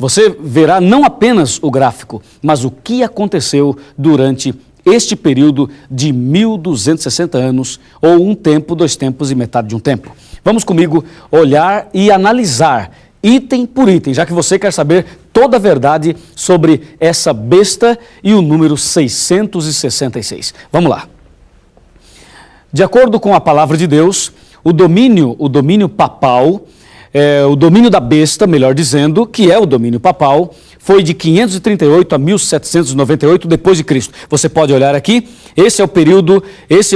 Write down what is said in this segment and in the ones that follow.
você verá não apenas o gráfico, mas o que aconteceu durante este período de 1260 anos, ou um tempo, 2 tempos e metade de um tempo. Vamos comigo olhar e analisar item por item, já que você quer saber toda a verdade sobre essa besta e o número 666. Vamos lá. De acordo com a palavra de Deus, o domínio papal, o domínio da besta, melhor dizendo, que é o domínio papal, foi de 538 a 1798 depois de Cristo. Você pode olhar aqui, esse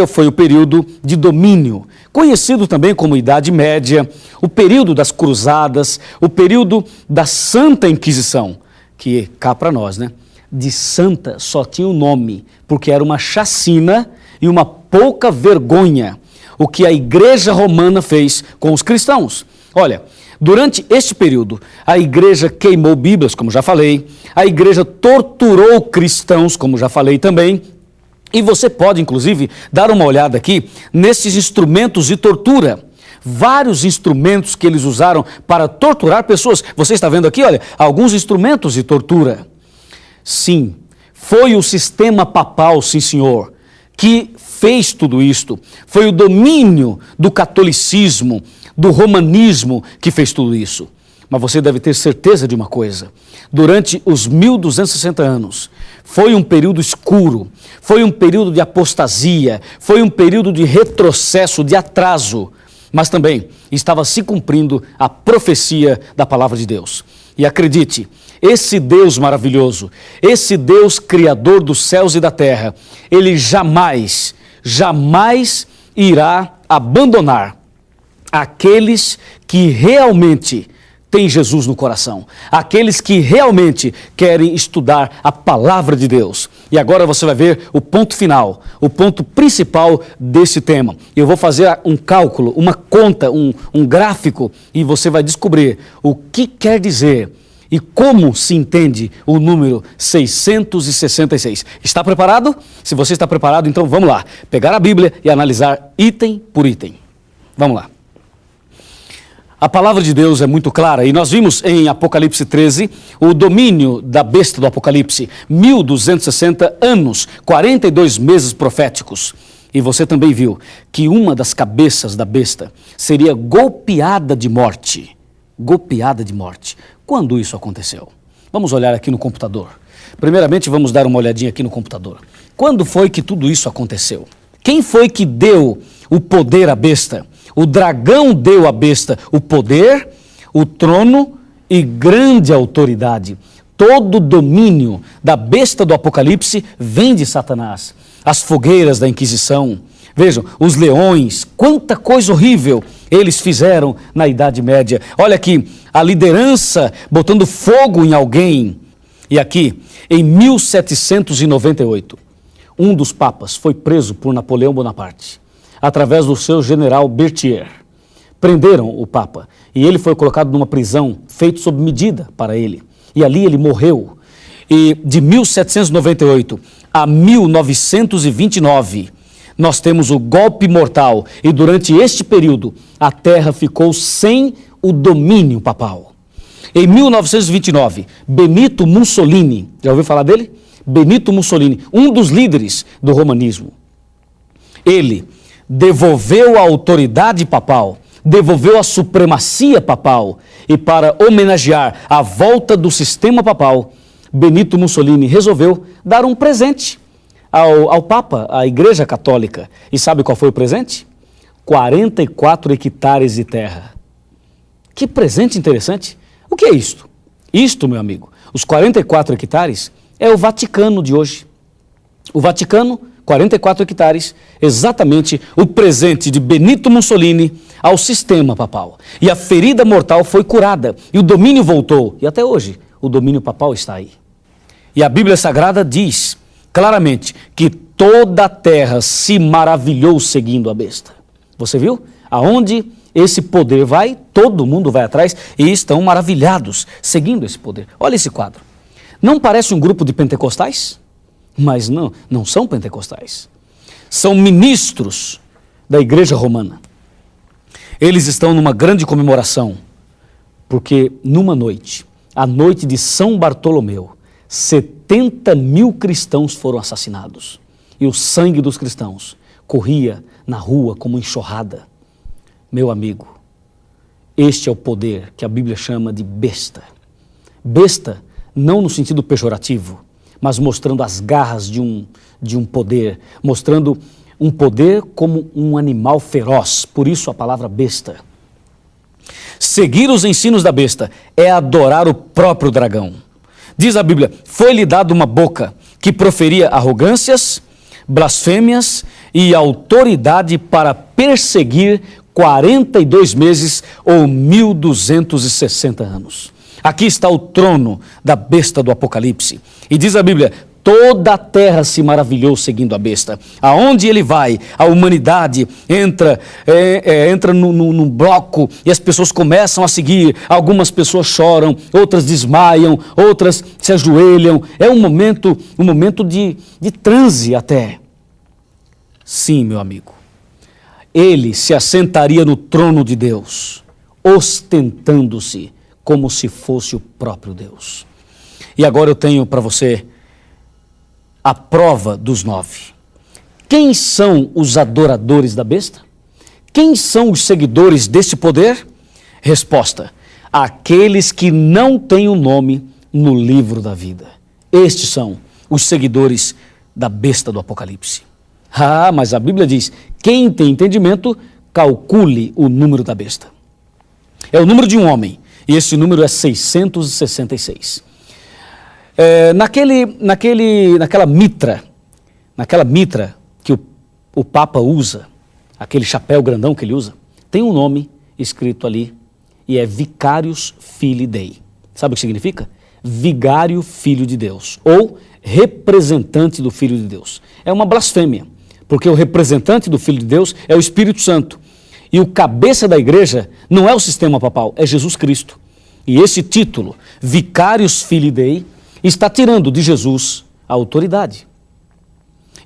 foi o período de domínio, conhecido também como Idade Média, o período das Cruzadas, o período da Santa Inquisição, que cá para nós, né? De santa só tinha o nome, porque era uma chacina e uma pouca vergonha o que a Igreja Romana fez com os cristãos. Olha, durante este período, a igreja queimou Bíblias, como já falei, a igreja torturou cristãos, como já falei também, e você pode, inclusive, dar uma olhada aqui nesses instrumentos de tortura. Vários instrumentos que eles usaram para torturar pessoas. Você está vendo aqui, olha, alguns instrumentos de tortura. Sim, foi o sistema papal, sim senhor, que fez tudo isto. Foi o domínio do catolicismo, do romanismo que fez tudo isso. Mas você deve ter certeza de uma coisa: durante os 1260 anos, foi um período escuro, foi um período de apostasia, foi um período de retrocesso, de atraso, mas também estava se cumprindo a profecia da palavra de Deus. E acredite, esse Deus maravilhoso, esse Deus criador dos céus e da terra, ele jamais irá abandonar aqueles que realmente têm Jesus no coração, aqueles que realmente querem estudar a palavra de Deus. E agora você vai ver o ponto final, o ponto principal desse tema. Eu vou fazer um cálculo, uma conta, um gráfico, e você vai descobrir o que quer dizer e como se entende o número 666. Está preparado? Se você está preparado, então vamos lá, pegar a Bíblia e analisar item por item. Vamos lá. A palavra de Deus é muito clara e nós vimos em Apocalipse 13 o domínio da besta do Apocalipse, 1260 anos, 42 meses proféticos. E você também viu que uma das cabeças da besta seria golpeada de morte. Golpeada de morte. Quando isso aconteceu? Vamos olhar aqui no computador. Primeiramente, vamos dar uma olhadinha aqui no computador. Quando foi que tudo isso aconteceu? Quem foi que deu o poder à besta? O dragão deu à besta o poder, o trono e grande autoridade. Todo o domínio da besta do Apocalipse vem de Satanás. As fogueiras da Inquisição, vejam, os leões, quanta coisa horrível eles fizeram na Idade Média. Olha aqui, a liderança botando fogo em alguém. E aqui, em 1798, um dos papas foi preso por Napoleão Bonaparte, através do seu general Berthier. Prenderam o Papa e ele foi colocado numa prisão feita sob medida para ele. E ali ele morreu. E de 1798 a 1929, nós temos o golpe mortal. E durante este período, a terra ficou sem o domínio papal. Em 1929, Benito Mussolini, já ouviu falar dele? Benito Mussolini, um dos líderes do romanismo. Ele devolveu a autoridade papal, devolveu a supremacia papal, e para homenagear a volta do sistema papal, Benito Mussolini resolveu dar um presente ao Papa, à Igreja Católica. E sabe qual foi o presente? 44 hectares de terra. Que presente interessante. O que é isto? Isto, meu amigo, os 44 hectares é o Vaticano de hoje. O Vaticano, 44 hectares, exatamente o presente de Benito Mussolini ao sistema papal. E a ferida mortal foi curada, e o domínio voltou, e até hoje o domínio papal está aí. E a Bíblia Sagrada diz claramente que toda a terra se maravilhou seguindo a besta. Você viu? Aonde esse poder vai, todo mundo vai atrás e estão maravilhados seguindo esse poder. Olha esse quadro. Não parece um grupo de pentecostais? Mas não são pentecostais. São ministros da Igreja Romana. Eles estão numa grande comemoração, porque numa noite, a noite de São Bartolomeu, 70 mil cristãos foram assassinados. E o sangue dos cristãos corria na rua como enxurrada. Meu amigo, este é o poder que a Bíblia chama de besta. Besta, não no sentido pejorativo, mas mostrando as garras de um poder, mostrando um poder como um animal feroz, por isso a palavra besta. Seguir os ensinos da besta é adorar o próprio dragão. Diz a Bíblia, foi-lhe dado uma boca que proferia arrogâncias, blasfêmias e autoridade para perseguir 42 meses ou 1260 anos. Aqui está o trono da besta do Apocalipse. E diz a Bíblia, toda a terra se maravilhou seguindo a besta. Aonde ele vai, a humanidade entra num bloco e as pessoas começam a seguir. Algumas pessoas choram, outras desmaiam, outras se ajoelham. É um momento de transe até. Sim, meu amigo. Ele se assentaria no trono de Deus, ostentando-se como se fosse o próprio Deus. E agora eu tenho para você a prova dos 9. Quem são os adoradores da besta? Quem são os seguidores desse poder? Resposta: aqueles que não têm o nome no livro da vida. Estes são os seguidores da besta do Apocalipse. Ah, mas a Bíblia diz, quem tem entendimento, calcule o número da besta. É o número de um homem, e esse número é 666. Naquela mitra que o Papa usa, aquele chapéu grandão que ele usa, tem um nome escrito ali, e é Vicarius Filii Dei. Sabe o que significa? Vigário Filho de Deus, ou representante do Filho de Deus. É uma blasfêmia, porque o representante do Filho de Deus é o Espírito Santo. E o cabeça da igreja não é o sistema papal, é Jesus Cristo. E esse título, Vicarius Filii Dei, está tirando de Jesus a autoridade.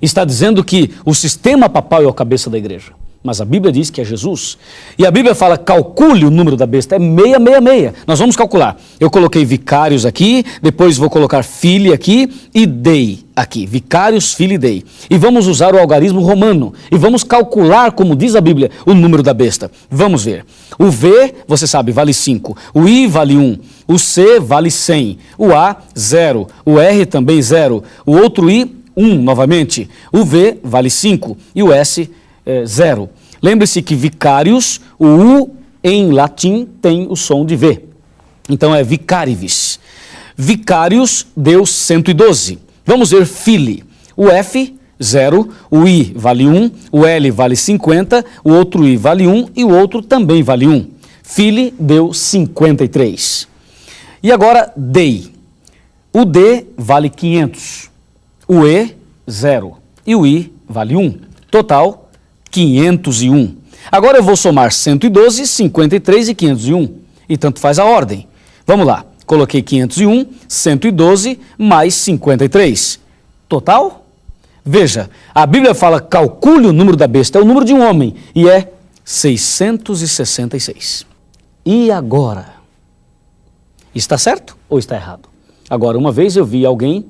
Está dizendo que o sistema papal é o cabeça da igreja. Mas a Bíblia diz que é Jesus. E a Bíblia fala, calcule o número da besta, é 666. Nós vamos calcular. Eu coloquei vicários aqui, depois vou colocar filii aqui e dei aqui. Vicarius Filii Dei. E vamos usar o algarismo romano. E vamos calcular, como diz a Bíblia, o número da besta. Vamos ver. O V, você sabe, vale 5. O I vale 1. O C vale 100. O A, 0. O R também 0. O outro I, 1 novamente. O V vale 5. E o S, 0. Lembre-se que vicarius, o U em latim tem o som de V. Então é vicarivis. Vicarius deu 112. Vamos ver filii. O F, 0. O I vale 1. O L vale 50. O outro I vale 1. E o outro também vale 1. Filii deu 53. E agora Dei. O D vale 500. O E, 0. E o I vale 1. Total, 501. Agora eu vou somar 112, 53 e 501. E tanto faz a ordem. Vamos lá. Coloquei 501, 112 mais 53. Total? Veja, a Bíblia fala, calcule o número da besta, é o número de um homem. E é 666. E agora? Está certo ou está errado? Agora, uma vez eu vi alguém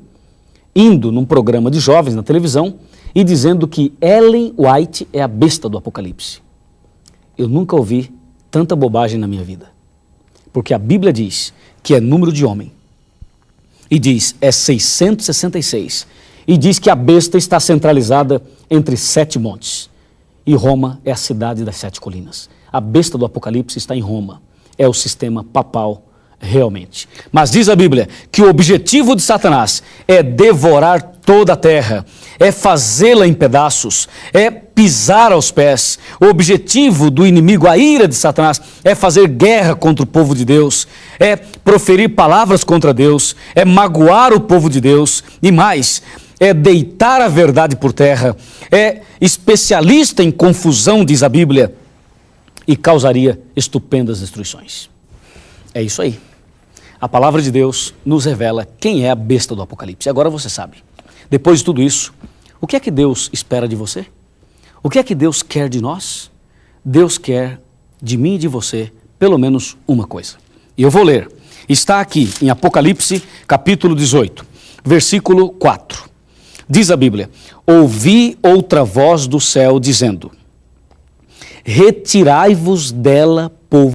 indo num programa de jovens na televisão e dizendo que Ellen White é a besta do Apocalipse. Eu nunca ouvi tanta bobagem na minha vida. Porque a Bíblia diz que é número de homem. E diz, é 666. E diz que a besta está centralizada entre 7 montes. E Roma é a cidade das 7 colinas. A besta do Apocalipse está em Roma. É o sistema papal realmente. Mas diz a Bíblia que o objetivo de Satanás é devorar toda a terra, é fazê-la em pedaços, é pisar aos pés. O objetivo do inimigo, a ira de Satanás, é fazer guerra contra o povo de Deus, é proferir palavras contra Deus, é magoar o povo de Deus e mais, é deitar a verdade por terra, é especialista em confusão, diz a Bíblia, e causaria estupendas destruições. É isso aí. A palavra de Deus nos revela quem é a besta do Apocalipse. Agora você sabe. Depois de tudo isso, o que é que Deus espera de você? O que é que Deus quer de nós? Deus quer de mim e de você pelo menos uma coisa. E eu vou ler Está aqui em Apocalipse, capítulo 18, versículo 4. Diz a Bíblia: ouvi outra voz do céu dizendo: retirai-vos dela,